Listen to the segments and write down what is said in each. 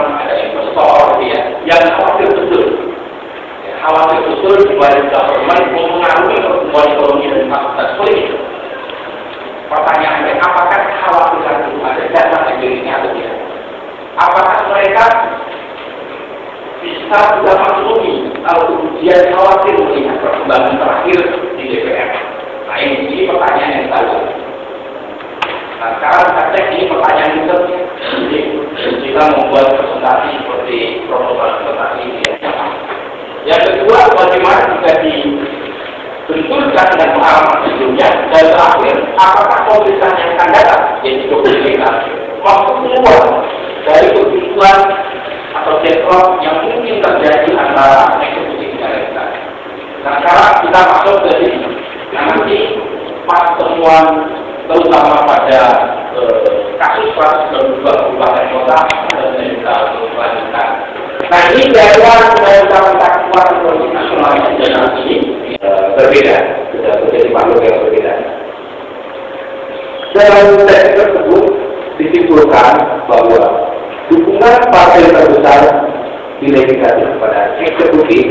sama ada investor ya, yang khawatir betul. Khawatir betul dimana government mempengaruhi pertumbuhan ekonomi dan fasilitas politik. Pertanyaannya, apakah kekhawatiran itu ada dasar empirisnya atau tidak? Apakah mereka bisa juga maklumi kalau kemudian khawatir melihat perkembangan terakhir di DPR? Nah ini pertanyaan yang kita lakukan. Nah sekarang kita cek ini pertanyaan itu. Kita membuat presentasi seperti proposal presentasi ini. Yang kedua, bagaimana jika dibenturkan dengan pengalaman sebelumnya, dan terakhir, apakah pemerintahan yang akan datang, yaitu pemerintah, mampu keluar dari kebutuhan atau deadlock yang mungkin terjadi antara eksekutif dan legislatif. Nah sekarang kita masuk ke sini. Nah nanti pas temuan terutama pada kasus 192 kabupaten kota dan kita lanjutkan. Nah ini jadwal undang-undang takwa ekonomi nasional yang ini berbeda, sudah menjadi makhluk yang berbeda. Dalam teks tersebut disimpulkan bahwa dukungan partai terbesar di legislatif kepada eksekutif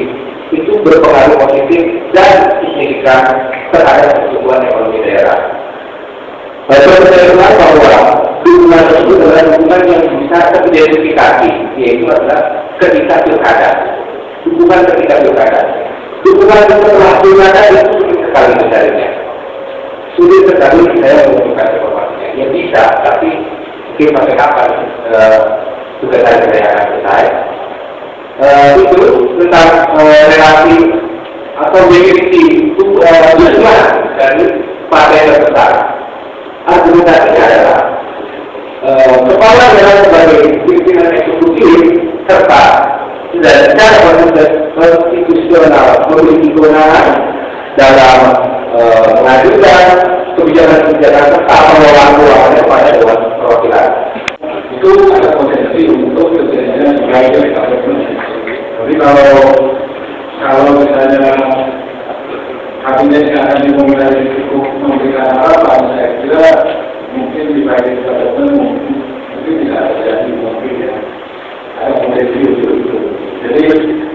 itu berpengaruh positif dan signifikan terhadap pertumbuhan ekonomi daerah. Bapak menjelaskan bahwa dukungan tersebut adalah dukungan yang bisa teridentifikasi, yaitu adalah ketika pilkada. Dukungan ketika pilkada. Dukungan setelah pilkada itu sulit sekali mencarinya. Sulit sekali saya menunjukkan informasinya. Ya bisa, tapi mungkin sampai kapan tugas saya akan selesai. Itu tentang relasi atau definisi dukungan dari partai terbesar. Argumentasinya adalah kepala daerah sebagai pimpinan eksekutif serta secara konstitusional memiliki kewenangan dalam mengajukan kebijakan-kebijakan serta pengelolaan keuangannya kepada Dewan Perwakilan. Itu ada potensi untuk terjadinya gaya government. Jadi kalau misalnya kabinetnya akan dimulai cukup memberikan harapan, saya kira mungkin di bagian government mungkin tidak terjadi mungkin ya. Ada potensi untuk itu. Jadi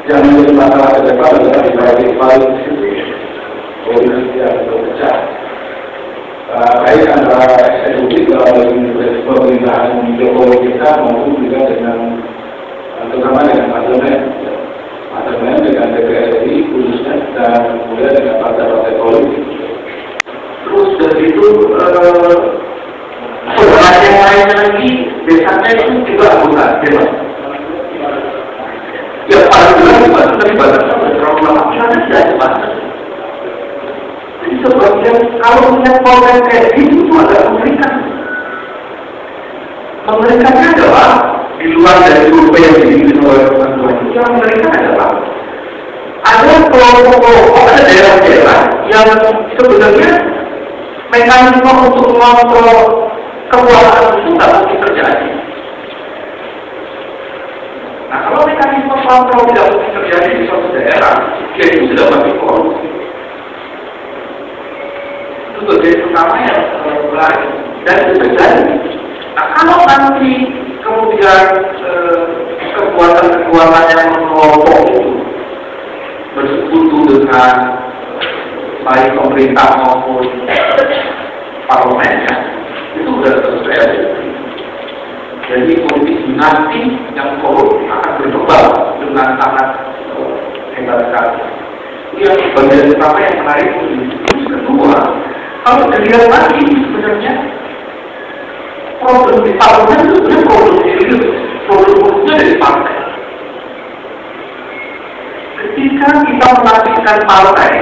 yang menjadi masalah ke depan adalah di bagian paling koordinasi yang berpecah. Baik antara eksekutif dalam pemerintahan Jokowi kita maupun juga dengan terutama dengan parlemen dengan DPR RI khususnya dan kemudian dengan partai-partai politik. Terus dari itu soal yang lain lagi biasanya itu juga anggota dewan. Ya paling jelas dari batasnya berapa lama ada tidak batas. Jadi sebagian kalau melihat polres kayak gitu itu agak mengerikan. Mengerikannya adalah di luar dari survei yang dibikin oleh teman-teman itu yang mengerikan adalah ada kelompok-kelompok, ada daerah-daerah yang sebenarnya mekanisme untuk mengontrol kekuasaan itu tidak mungkin terjadi. Nah kalau mekanisme kontrol tidak mungkin terjadi di suatu daerah, itu sudah pasti korupsi. Itu bagian pertama yang mulai dan itu terjadi. Nah kalau nanti kemudian kekuatan-kekuatan yang mengelompok itu bersekutu dengan baik pemerintah maupun parlemennya, itu sudah terjadi. Jadi politik dinasti yang korup akan berkembang dengan sangat hebat sekali. Itu yang bagian pertama yang menarik. Kedua, kalau dilihat lagi sebenarnya problem di parlemen itu sebenarnya problemnya dari partai. Ketika kita menargetkan partai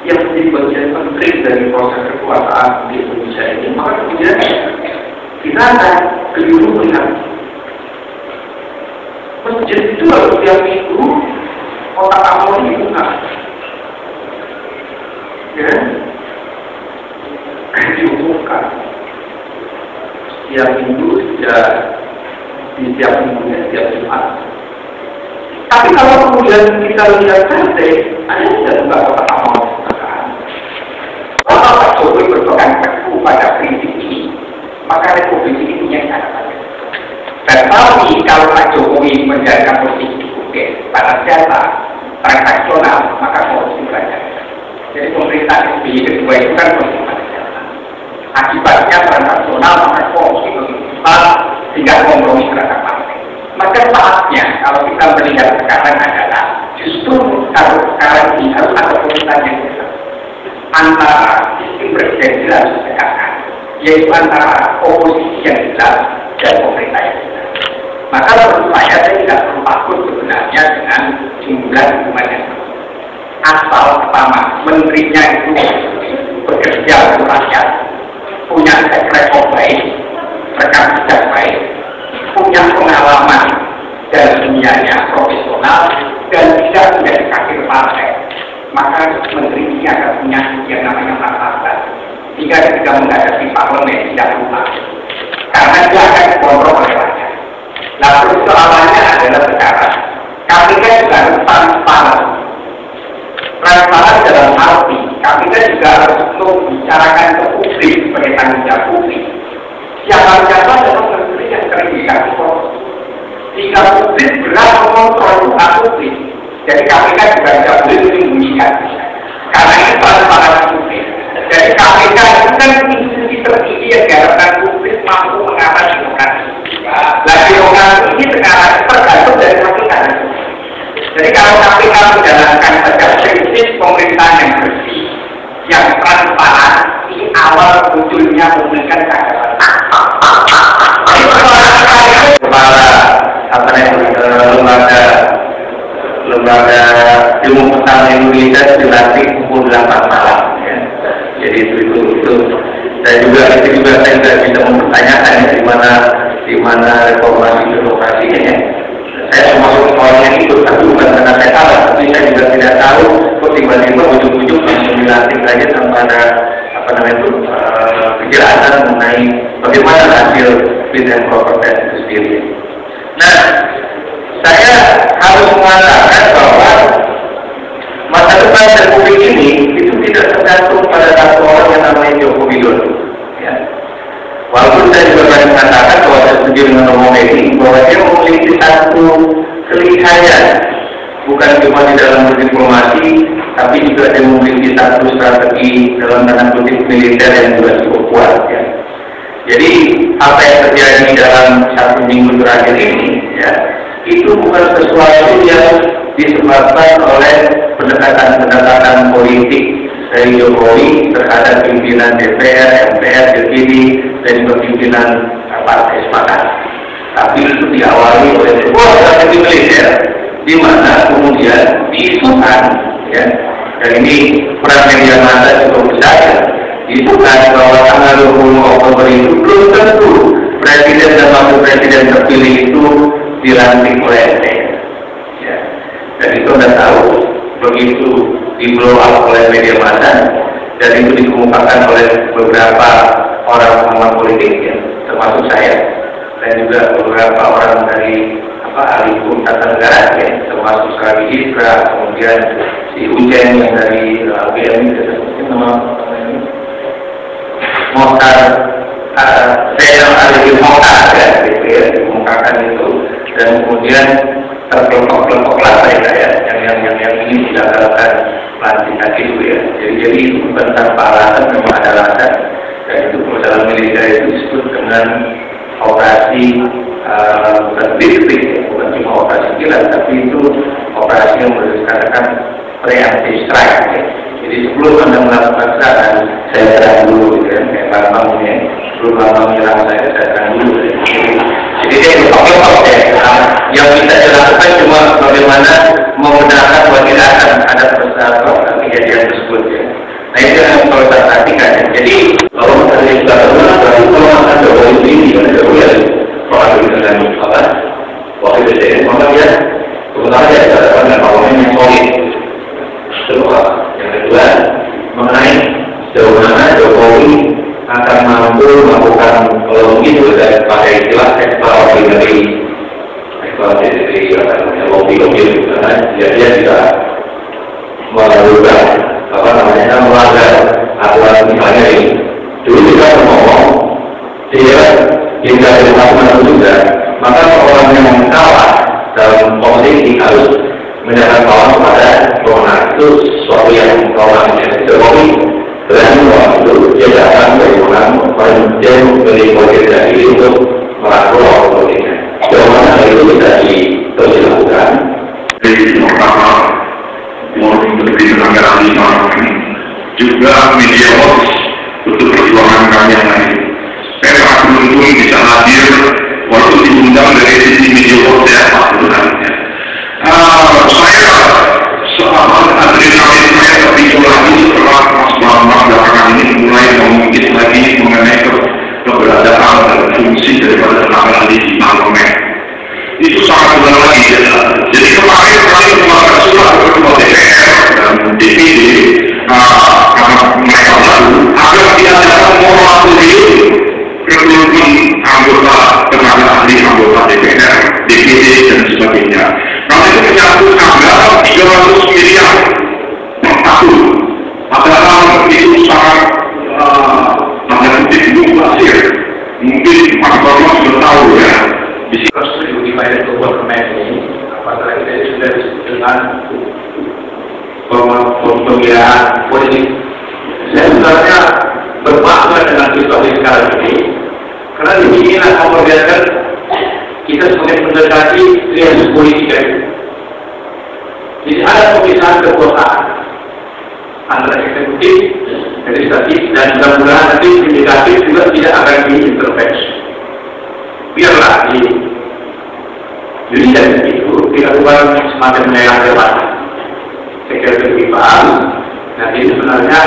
yang menjadi bagian penting dari proses kekuasaan di Indonesia ini, maka kemudian kita akan keliru melihat masjid itu harus setiap minggu kotak amal dibuka, ya, diumumkan setiap minggu di setiap minggunya setiap Jumat. Tapi kalau kemudian kita lihat partai, ada tidak buka kotak amal dibukakan. Kalau Pak Jokowi berpegang teguh pada prinsip ini, maka republik ini punya catatan. Tetapi kalau Pak Jokowi menjaga posisi oke, pada jasa transaksional, maka korupsi banyak. Jadi pemerintah SBY kedua itu kan posisi pada jasa. Akibatnya transaksional, maka korupsi begitu besar sehingga kompromi terhadap partai. Maka saatnya kalau kita melihat sekarang adalah justru harus sekarang ini harus ada pemerintahan yang besar antara sistem presidensial harus ditegakkan, yaitu antara oposisi yang jelas dan pemerintah yang jelas. Maka menurut saya tidak perlu takut sebenarnya dengan jumlah hukuman yang asal pertama menterinya itu bekerja untuk rakyat, punya track record baik, rekam jejak baik, punya pengalaman dalam dunianya profesional dan tidak menjadi kader partai. Maka menteri ini akan punya yang namanya martabat jika ketika menghadapi parlemen tidak lupa, karena dia akan dikontrol oleh rakyat. Nah, persoalannya adalah sekarang KPK juga harus transparan dalam arti KPK juga harus membicarakan ke publik sebagai tanggung jawab publik. Siapa-siapa adalah menteri yang terindikasi korupsi. Jika publik berat mengontrol hak publik, jadi KPK juga tidak boleh menyembunyikan, karena ini transparan publik. Jadi KPK itu kan institusi tertinggi yang diharapkan publik mampu mengatasi demokrasi. Nah, demokrasi ini sekarang tergantung dari KPK. Jadi kalau KPK menjalankan saja prinsip pemerintahan yang bersih, yang transparan, ini awal munculnya pemilikan keagamaan. Kepala lembaga ilmu pertahanan Indonesia dilantik pukul 8 malam. Ya. Jadi itu. Saya juga tidak bisa mempertanyakan di mana reformasi birokrasinya. Ya. Saya termasuk orang yang ikut, tapi bukan karena saya salah, tapi saya juga tidak tahu kok tiba-tiba ujung-ujung langsung dilantik saja tanpa ada kejelasan mengenai bagaimana hasil fit and proper test itu sendiri. Nah, saya harus mengatakan bahwa masa depan Republik ini itu tidak tergantung pada satu orang yang namanya Joko Widodo. Ya. Walaupun saya juga banyak mengatakan bahwa saya setuju dengan Romo Beni bahwa dia memiliki satu kelihayan, bukan cuma di dalam berdiplomasi, tapi juga dia memiliki satu strategi dalam tanda kutip militer yang juga cukup kuat. Ya. Jadi apa yang terjadi dalam 1 minggu terakhir ini, ya, itu bukan sesuatu yang disebabkan oleh pendekatan politik dari Jokowi terhadap pimpinan DPR, MPR, DPD, dan pimpinan partai sepakat. Tapi itu diawali oleh sebuah strategi militer, di mana kemudian diisukan, ya, dan ini peran media massa cukup besar, ya, diisukan bahwa tanggal 20 Oktober itu belum tentu presiden dan wakil presiden terpilih itu dilantik oleh MPR. Ya. Dan itu Anda tahu, begitu di blow up oleh media massa dan itu dikemukakan oleh beberapa orang pengamat politik, ya, termasuk saya dan juga beberapa orang dari ahli hukum tata negara, ya, termasuk Serabi Isra, kemudian si Ujen yang dari UGM Mohtar saya ahli Mohtar, ya, gitu, ya, dikemukakan itu, dan kemudian terkelompok-kelompoklah saya yang ini dilakukan pelantikan itu, ya. Jadi itu bukan tanpa alasan, memang ada alasan, dan itu dalam militer itu disebut dengan operasi bukan big, ya, bukan cuma operasi kilat, tapi itu operasi yang berdasarkan preemptive strike, ya. Jadi sebelum Anda melakukan serangan, saya serang dulu, gitu, ya, kayak Bambang, ya. Sebelum Bambang menyerang saya serang dulu, ya. Jadi dia berpokok, ya. Yang bisa dilakukan cuma bagaimana membenarkan bahwa tidak akan ada kejadian tersebut, ya. Nah itu yang perlu saya perhatikan, ya. Jadi kalau misalnya kita berarti kalau akan Jokowi ini Jokowi ya kalau dengan apa wakil presiden, maka dia sebenarnya dia ada dengan parlemen yang solid. Kedua, yang kedua mengenai sejauh mana Jokowi akan mampu melakukan, kalau mungkin sudah pakai istilah eksplorasi dari lobby, karena dia bisa melakukan melanggar aturan, misalnya ini. Dulu kita ngomong dia tidak dilakukan juga, maka orang yang politik harus menyerahkan kawan kepada kewenangan. Itu sesuatu yang kawannya Jokowi berani waktu dia datang dari kewenangan dia memberi politik dari untuk merangkul lawan politiknya. Jawabannya itu bisa dilakukan. Jadi pertama mau lebih pelanggaran lima juga media hoax untuk perjuangan kami yang lain. Saya sangat beruntung bisa hadir walaupun diundang dari sisi media hoax ya Pak sebenarnya. Saya adrenalin saya terpicu lagi setelah Mas Bambang belakangan ini mulai mengungkit lagi mengenai keberadaan dan fungsi daripada tenaga ahli di parlemen. Itu sangat benar lagi ya. Jadi kemarin kami mengeluarkan surat ke Ketua DPR dan DPD karena mereka lalu agar diadakan moratorium rekrutmen anggota tenaga ahli anggota DPR, DPD dan sebagainya. Kami itu menyangkut anggaran 300 miliar per tahun. Padahal itu sangat tanda kutip mubazir. Mungkin Pak Bambang sudah tahu ya. Di sini setuju dibayar ke government ini, apakah kita sudah disebut dengan pemilihan politik. Saya sebenarnya berbangga dengan situasi sekarang ini, karena di sini akan membiarkan kita semakin mendekati krisis politik. Jadi ada pemisahan kekuasaan antara eksekutif, legislatif, dan mudah-mudahan nanti yudikatif juga tidak akan diintervensi. Biarlah di judicial itu dilakukan semacam menyayang jabatan. Saya kira lebih paham. Nah ini sebenarnya